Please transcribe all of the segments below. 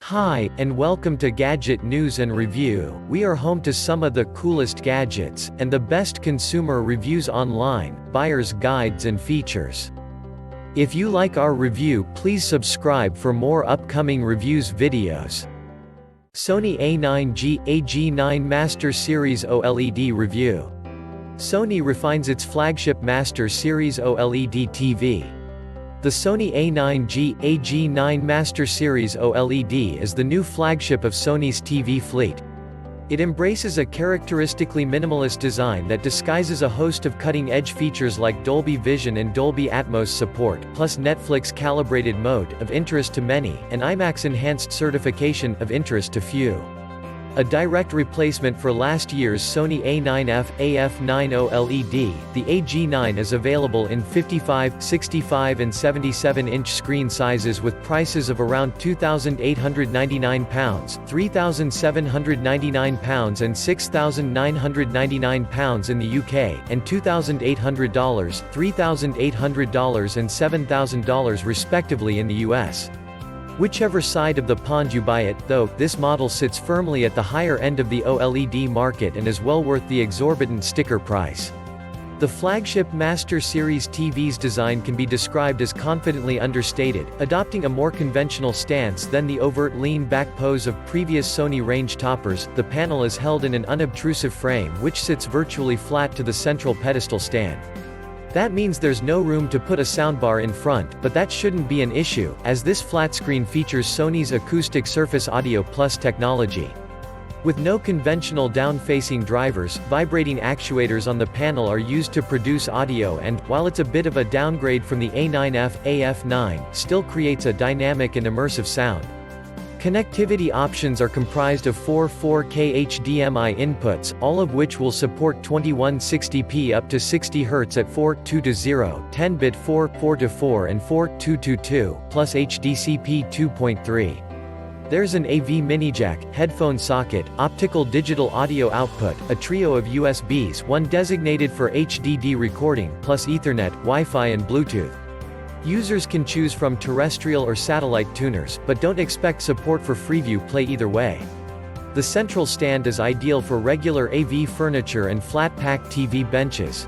Hi, and welcome to Gadget News and Review. We are home to some of the coolest gadgets, and the best consumer reviews online, buyer's guides and features. If you like our review, please subscribe for more upcoming reviews videos. Sony A9G AG9 Master Series OLED Review. Sony refines its flagship Master Series OLED TV. The Sony A9G AG9 Master Series OLED is the new flagship of Sony's TV fleet. It embraces a characteristically minimalist design that disguises a host of cutting-edge features like Dolby Vision and Dolby Atmos support, plus Netflix calibrated mode, of interest to many, and IMAX enhanced certification, of interest to few. A direct replacement for last year's Sony A9F AF9 OLED, the AG9 is available in 55, 65 and 77-inch screen sizes with prices of around £2,899, £3,799 and £6,999 in the UK, and $2,800, $3,800 and $7,000 respectively in the US. Whichever side of the pond you buy it, though, this model sits firmly at the higher end of the OLED market and is well worth the exorbitant sticker price. The flagship Master Series TV's design can be described as confidently understated, adopting a more conventional stance than the overt lean-back pose of previous Sony range toppers. The panel is held in an unobtrusive frame which sits virtually flat to the central pedestal stand. That means there's no room to put a soundbar in front, but that shouldn't be an issue, as this flat screen features Sony's Acoustic Surface Audio Plus technology. With no conventional down-facing drivers, vibrating actuators on the panel are used to produce audio and, while it's a bit of a downgrade from the A9F AF9, still creates a dynamic and immersive sound. Connectivity options are comprised of four 4K HDMI inputs, all of which will support 2160p up to 60 Hz at 4:2:0, 10-bit 4:4:4 and 4:2:2, plus HDCP 2.3. There's an AV mini jack, headphone socket, optical digital audio output, a trio of USBs, one designated for HDD recording, plus Ethernet, Wi-Fi and Bluetooth. Users can choose from terrestrial or satellite tuners, but don't expect support for Freeview Play either way. The central stand is ideal for regular AV furniture and flat-pack TV benches.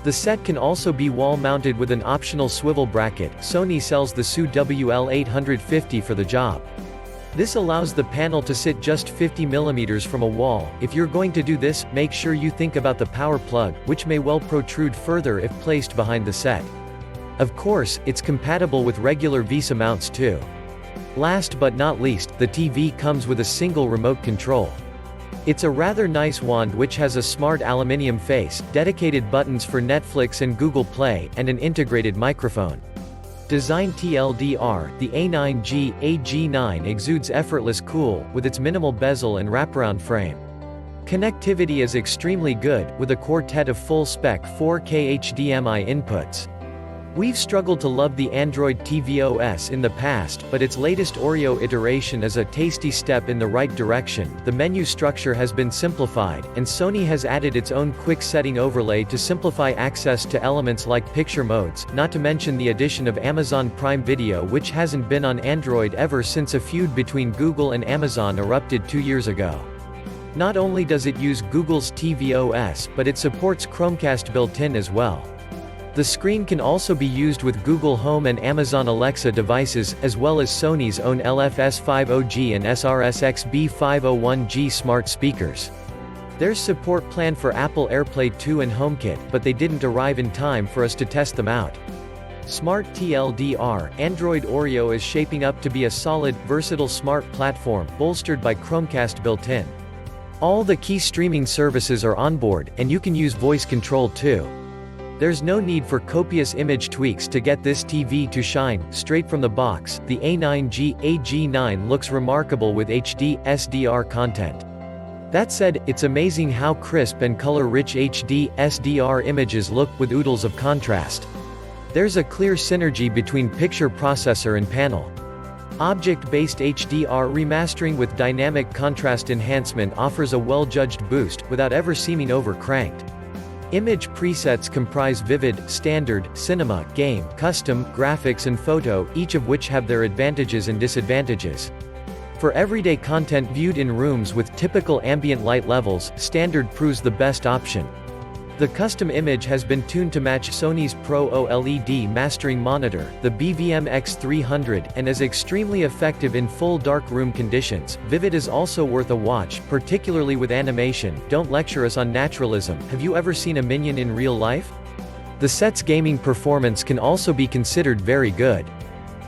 The set can also be wall-mounted with an optional swivel bracket. Sony sells the SU-WL850 for the job. This allows the panel to sit just 50 mm from a wall. If you're going to do this, make sure you think about the power plug, which may well protrude further if placed behind the set. Of course, it's compatible with regular VESA mounts too. Last but not least, the TV comes with a single remote control. It's a rather nice wand which has a smart aluminium face, dedicated buttons for Netflix and Google Play, and an integrated microphone. Design TLDR, the A9G AG9 exudes effortless cool, with its minimal bezel and wraparound frame. Connectivity is extremely good, with a quartet of full-spec 4K HDMI inputs. We've struggled to love the Android tvOS in the past, but its latest Oreo iteration is a tasty step in the right direction. The menu structure has been simplified, and Sony has added its own quick setting overlay to simplify access to elements like picture modes, not to mention the addition of Amazon Prime Video, which hasn't been on Android ever since a feud between Google and Amazon erupted 2 years ago. Not only does it use Google's tvOS, but it supports Chromecast built-in as well. The screen can also be used with Google Home and Amazon Alexa devices, as well as Sony's own LFS50G and SRS-XB501G smart speakers. There's support planned for Apple AirPlay 2 and HomeKit, but they didn't arrive in time for us to test them out. Smart TLDR, Android Oreo is shaping up to be a solid, versatile smart platform, bolstered by Chromecast built-in. All the key streaming services are on board, and you can use voice control too. There's no need for copious image tweaks to get this TV to shine. Straight from the box, the A9G AG9 looks remarkable with HD, SDR content. That said, it's amazing how crisp and color-rich HD, SDR images look, with oodles of contrast. There's a clear synergy between picture processor and panel. Object-based HDR remastering with dynamic contrast enhancement offers a well-judged boost, without ever seeming over-cranked. Image presets comprise Vivid, Standard, Cinema, Game, Custom, Graphics and Photo, each of which have their advantages and disadvantages. For everyday content viewed in rooms with typical ambient light levels, standard proves the best option. The custom image has been tuned to match Sony's Pro OLED mastering monitor, the BVM-X300, and is extremely effective in full dark room conditions. Vivid is also worth a watch, particularly with animation. Don't lecture us on naturalism. Have you ever seen a minion in real life? The set's gaming performance can also be considered very good.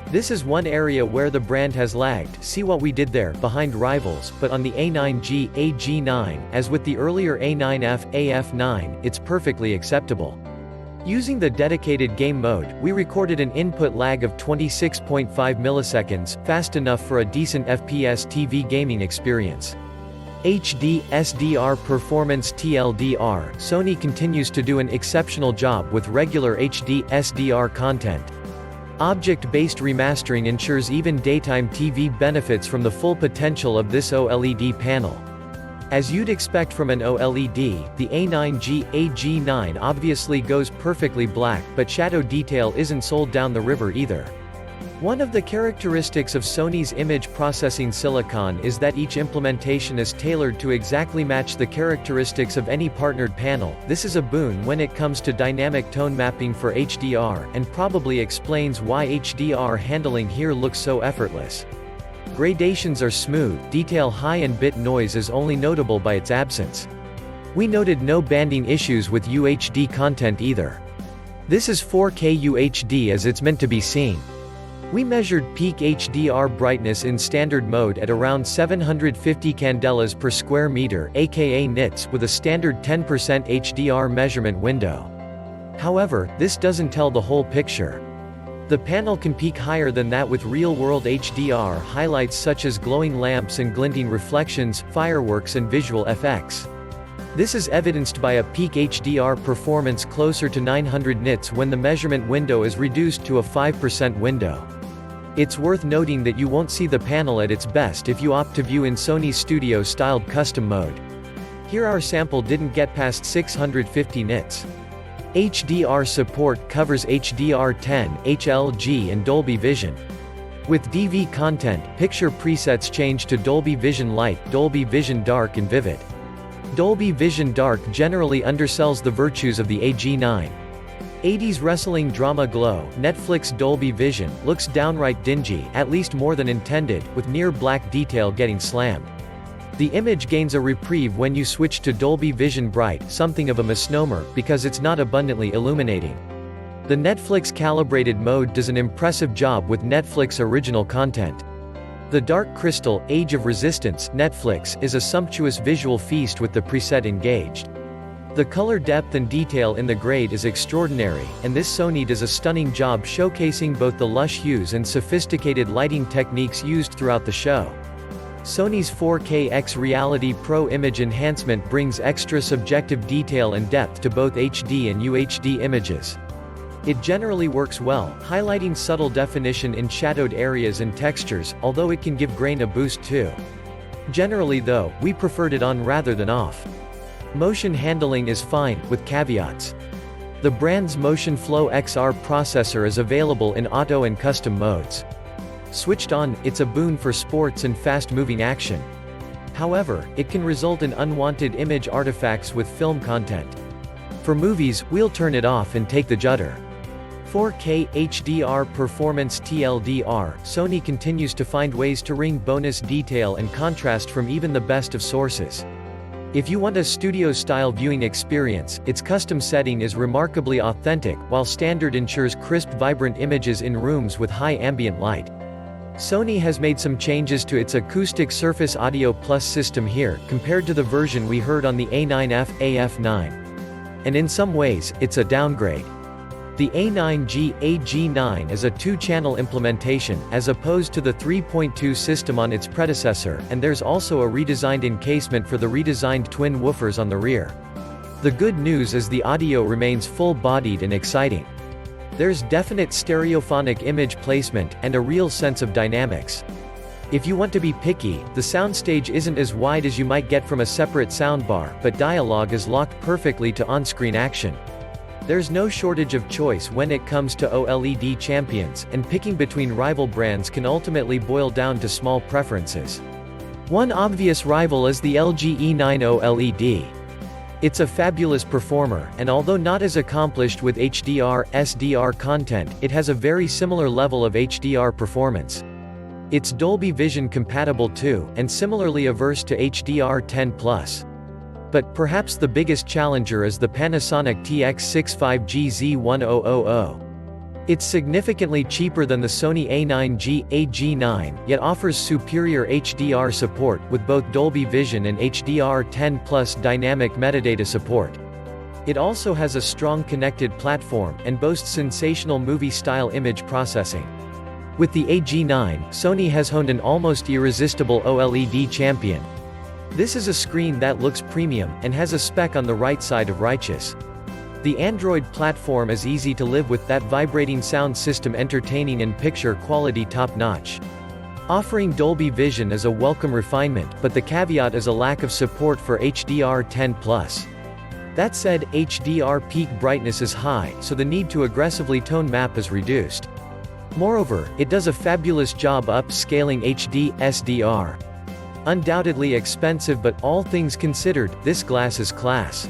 This is one area where the brand has lagged, see what we did there, behind rivals, but on the A9G, AG9, as with the earlier A9F, AF9, it's perfectly acceptable. Using the dedicated game mode, we recorded an input lag of 26.5 milliseconds, fast enough for a decent FPS TV gaming experience. HD, SDR performance TLDR, Sony continues to do an exceptional job with regular HD, SDR content. Object-based remastering ensures even daytime TV benefits from the full potential of this OLED panel. As you'd expect from an OLED, the A9G, AG9 obviously goes perfectly black, but shadow detail isn't sold down the river either. One of the characteristics of Sony's image processing silicon is that each implementation is tailored to exactly match the characteristics of any partnered panel. This is a boon when it comes to dynamic tone mapping for HDR, and probably explains why HDR handling here looks so effortless. Gradations are smooth, detail high, and bit noise is only notable by its absence. We noted no banding issues with UHD content either. This is 4K UHD as it's meant to be seen. We measured peak HDR brightness in standard mode at around 750 candelas per square meter, aka nits, with a standard 10% HDR measurement window. However, this doesn't tell the whole picture. The panel can peak higher than that with real-world HDR highlights such as glowing lamps and glinting reflections, fireworks, and visual effects. This is evidenced by a peak HDR performance closer to 900 nits when the measurement window is reduced to a 5% window. It's worth noting that you won't see the panel at its best if you opt to view in Sony's studio-styled custom mode. Here our sample didn't get past 650 nits. HDR support covers HDR10, HLG, and Dolby Vision. With DV content, picture presets change to Dolby Vision Light, Dolby Vision Dark, and Vivid. Dolby Vision Dark generally undersells the virtues of the AG9. 80s wrestling drama glow, Netflix Dolby Vision, looks downright dingy, at least more than intended, with near black detail getting slammed. The image gains a reprieve when you switch to Dolby Vision Bright, something of a misnomer, because it's not abundantly illuminating. The Netflix calibrated mode does an impressive job with Netflix original content. The Dark Crystal, Age of Resistance, Netflix, is a sumptuous visual feast with the preset engaged. The color depth and detail in the grade is extraordinary, and this Sony does a stunning job showcasing both the lush hues and sophisticated lighting techniques used throughout the show. Sony's 4K X Reality Pro image enhancement brings extra subjective detail and depth to both HD and UHD images. It generally works well, highlighting subtle definition in shadowed areas and textures, although it can give grain a boost too. Generally though, we preferred it on rather than off. Motion handling is fine, with caveats. The brand's Motion Flow XR processor is available in auto and custom modes. Switched on, it's a boon for sports and fast-moving action. However, it can result in unwanted image artifacts with film content. For movies, we'll turn it off and take the judder. 4K HDR performance TLDR, Sony continues to find ways to wring bonus detail and contrast from even the best of sources. If you want a studio-style viewing experience, its custom setting is remarkably authentic, while standard ensures crisp, vibrant images in rooms with high ambient light. Sony has made some changes to its Acoustic Surface Audio Plus system here, compared to the version we heard on the A9F, AF9. And in some ways, it's a downgrade. The A9G, AG9 is a 2-channel implementation, as opposed to the 3.2 system on its predecessor, and there's also a redesigned encasement for the redesigned twin woofers on the rear. The good news is the audio remains full-bodied and exciting. There's definite stereophonic image placement, and a real sense of dynamics. If you want to be picky, the soundstage isn't as wide as you might get from a separate soundbar, but dialogue is locked perfectly to on-screen action. There's no shortage of choice when it comes to OLED champions, and picking between rival brands can ultimately boil down to small preferences. One obvious rival is the LG E9 OLED. It's a fabulous performer, and although not as accomplished with HDR, SDR content, it has a very similar level of HDR performance. It's Dolby Vision compatible too, and similarly averse to HDR10+. But perhaps the biggest challenger is the Panasonic TX65GZ1000. It's significantly cheaper than the Sony A9G, AG9, yet offers superior HDR support, with both Dolby Vision and HDR10+ dynamic metadata support. It also has a strong connected platform, and boasts sensational movie-style image processing. With the AG9, Sony has honed an almost irresistible OLED champion. This is a screen that looks premium, and has a spec on the right side of righteous. The Android platform is easy to live with, that vibrating sound system entertaining and picture quality top-notch. Offering Dolby Vision is a welcome refinement, but the caveat is a lack of support for HDR10+. That said, HDR peak brightness is high, so the need to aggressively tone map is reduced. Moreover, it does a fabulous job upscaling HD, SDR. Undoubtedly expensive, but all things considered, this glass is class.